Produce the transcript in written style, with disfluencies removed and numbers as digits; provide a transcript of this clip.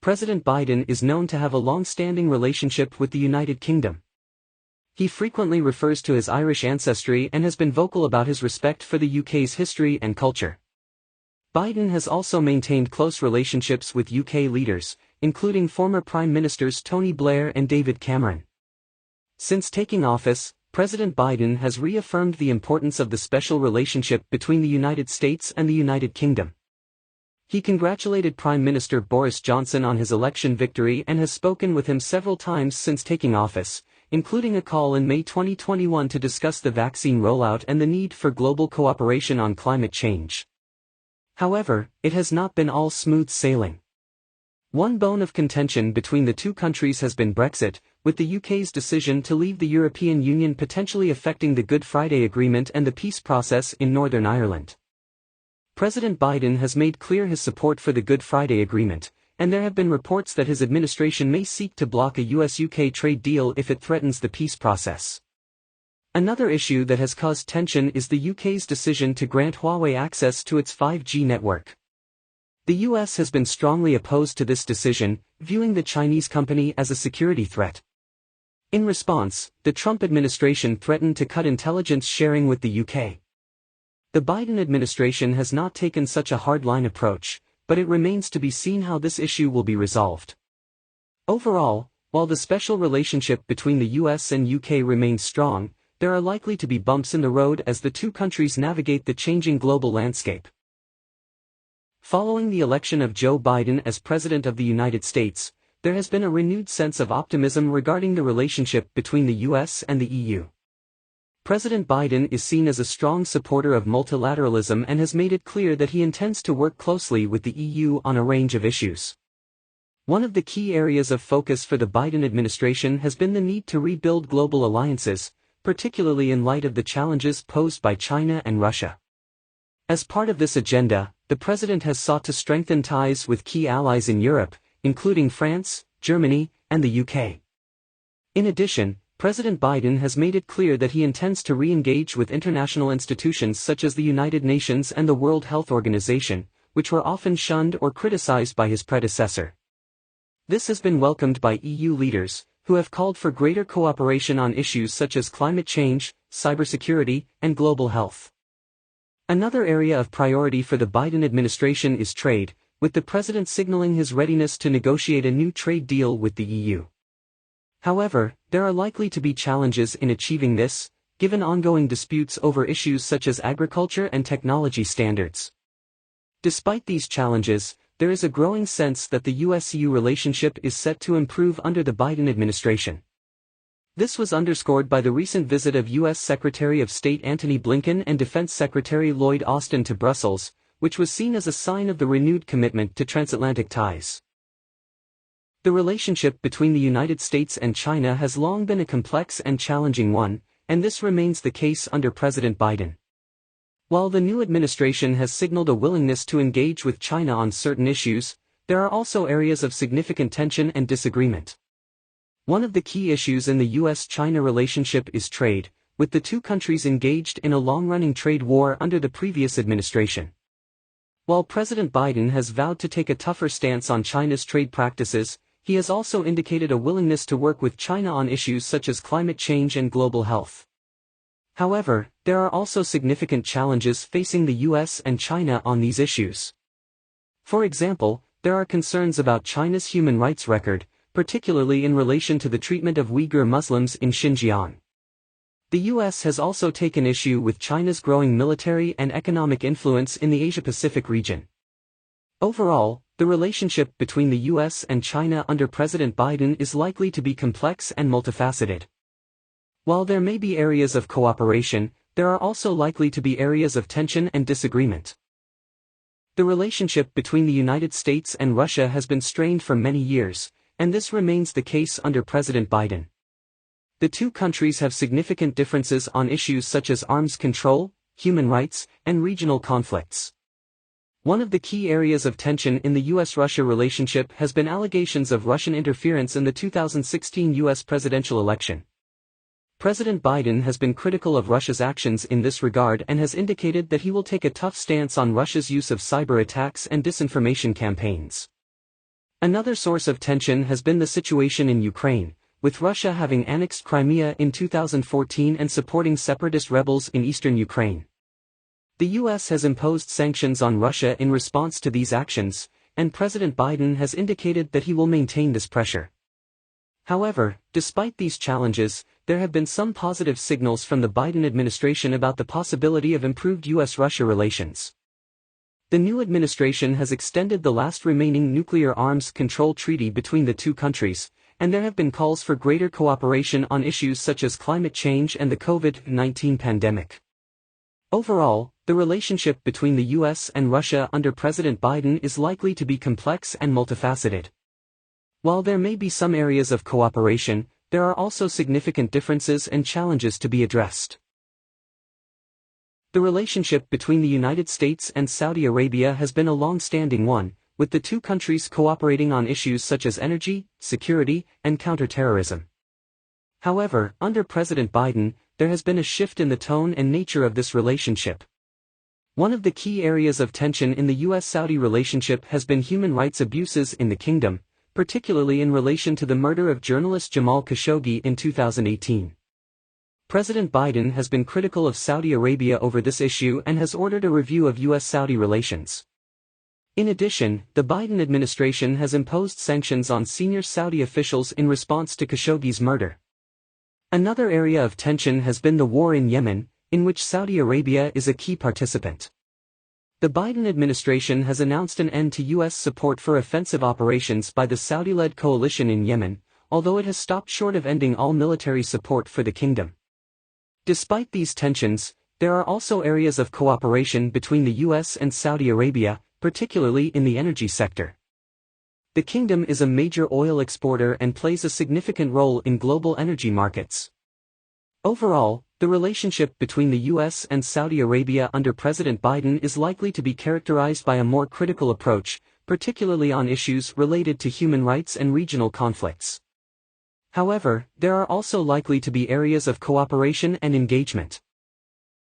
President Biden is known to have a long-standing relationship with the United Kingdom. He frequently refers to his Irish ancestry and has been vocal about his respect for the UK's history and culture. Biden has also maintained close relationships with UK leaders, including former Prime Ministers Tony Blair and David Cameron. Since taking office, President Biden has reaffirmed the importance of the special relationship between the United States and the United Kingdom. He congratulated Prime Minister Boris Johnson on his election victory and has spoken with him several times since taking office, including a call in May 2021 to discuss the vaccine rollout and the need for global cooperation on climate change. However, it has not been all smooth sailing. One bone of contention between the two countries has been Brexit, with the UK's decision to leave the European Union potentially affecting the Good Friday Agreement and the peace process in Northern Ireland. President Biden has made clear his support for the Good Friday Agreement, and there have been reports that his administration may seek to block a US-UK trade deal if it threatens the peace process. Another issue that has caused tension is the UK's decision to grant Huawei access to its 5G network. The US has been strongly opposed to this decision, viewing the Chinese company as a security threat. In response, the Trump administration threatened to cut intelligence sharing with the UK. The Biden administration has not taken such a hardline approach, but it remains to be seen how this issue will be resolved. Overall, while the special relationship between the US and UK remains strong, there are likely to be bumps in the road as the two countries navigate the changing global landscape. Following the election of Joe Biden as President of the United States, there has been a renewed sense of optimism regarding the relationship between the US and the EU. President Biden is seen as a strong supporter of multilateralism and has made it clear that he intends to work closely with the EU on a range of issues. One of the key areas of focus for the Biden administration has been the need to rebuild global alliances, particularly in light of the challenges posed by China and Russia. As part of this agenda, the president has sought to strengthen ties with key allies in Europe, including France, Germany, and the UK. In addition, President Biden has made it clear that he intends to re-engage with international institutions such as the United Nations and the World Health Organization, which were often shunned or criticized by his predecessor. This has been welcomed by EU leaders, who have called for greater cooperation on issues such as climate change, cybersecurity, and global health. Another area of priority for the Biden administration is trade, with the president signaling his readiness to negotiate a new trade deal with the EU. However, there are likely to be challenges in achieving this, given ongoing disputes over issues such as agriculture and technology standards. Despite these challenges, there is a growing sense that the US-EU relationship is set to improve under the Biden administration. This was underscored by the recent visit of US Secretary of State Antony Blinken and Defense Secretary Lloyd Austin to Brussels, which was seen as a sign of the renewed commitment to transatlantic ties. The relationship between the United States and China has long been a complex and challenging one, and this remains the case under President Biden. While the new administration has signaled a willingness to engage with China on certain issues, there are also areas of significant tension and disagreement. One of the key issues in the US-China relationship is trade, with the two countries engaged in a long-running trade war under the previous administration. While President Biden has vowed to take a tougher stance on China's trade practices, he has also indicated a willingness to work with China on issues such as climate change and global health. However, there are also significant challenges facing the US and China on these issues. For example, there are concerns about China's human rights record, particularly in relation to the treatment of Uyghur Muslims in Xinjiang. The US has also taken issue with China's growing military and economic influence in the Asia-Pacific region. Overall, the relationship between the US and China under President Biden is likely to be complex and multifaceted. While there may be areas of cooperation, there are also likely to be areas of tension and disagreement. The relationship between the United States and Russia has been strained for many years, and this remains the case under President Biden. The two countries have significant differences on issues such as arms control, human rights, and regional conflicts. One of the key areas of tension in the US-Russia relationship has been allegations of Russian interference in the 2016 US presidential election. President Biden has been critical of Russia's actions in this regard and has indicated that he will take a tough stance on Russia's use of cyber attacks and disinformation campaigns. Another source of tension has been the situation in Ukraine, with Russia having annexed Crimea in 2014 and supporting separatist rebels in eastern Ukraine. The US has imposed sanctions on Russia in response to these actions, and President Biden has indicated that he will maintain this pressure. However, despite these challenges, there have been some positive signals from the Biden administration about the possibility of improved US-Russia relations. The new administration has extended the last remaining nuclear arms control treaty between the two countries, and there have been calls for greater cooperation on issues such as climate change and the COVID-19 pandemic. Overall, the relationship between the US and Russia under President Biden is likely to be complex and multifaceted. While there may be some areas of cooperation, there are also significant differences and challenges to be addressed. The relationship between the United States and Saudi Arabia has been a long-standing one, with the two countries cooperating on issues such as energy, security, and counterterrorism. However, under President Biden, there has been a shift in the tone and nature of this relationship. One of the key areas of tension in the US-Saudi relationship has been human rights abuses in the kingdom, particularly in relation to the murder of journalist Jamal Khashoggi in 2018. President Biden has been critical of Saudi Arabia over this issue and has ordered a review of US-Saudi relations. In addition, the Biden administration has imposed sanctions on senior Saudi officials in response to Khashoggi's murder. Another area of tension has been the war in Yemen, in which Saudi Arabia is a key participant. The Biden administration has announced an end to U.S. support for offensive operations by the Saudi-led coalition in Yemen, although it has stopped short of ending all military support for the kingdom. Despite these tensions, there are also areas of cooperation between the U.S. and Saudi Arabia, particularly in the energy sector. The kingdom is a major oil exporter and plays a significant role in global energy markets. Overall, the relationship between the US and Saudi Arabia under President Biden is likely to be characterized by a more critical approach, particularly on issues related to human rights and regional conflicts. However, there are also likely to be areas of cooperation and engagement.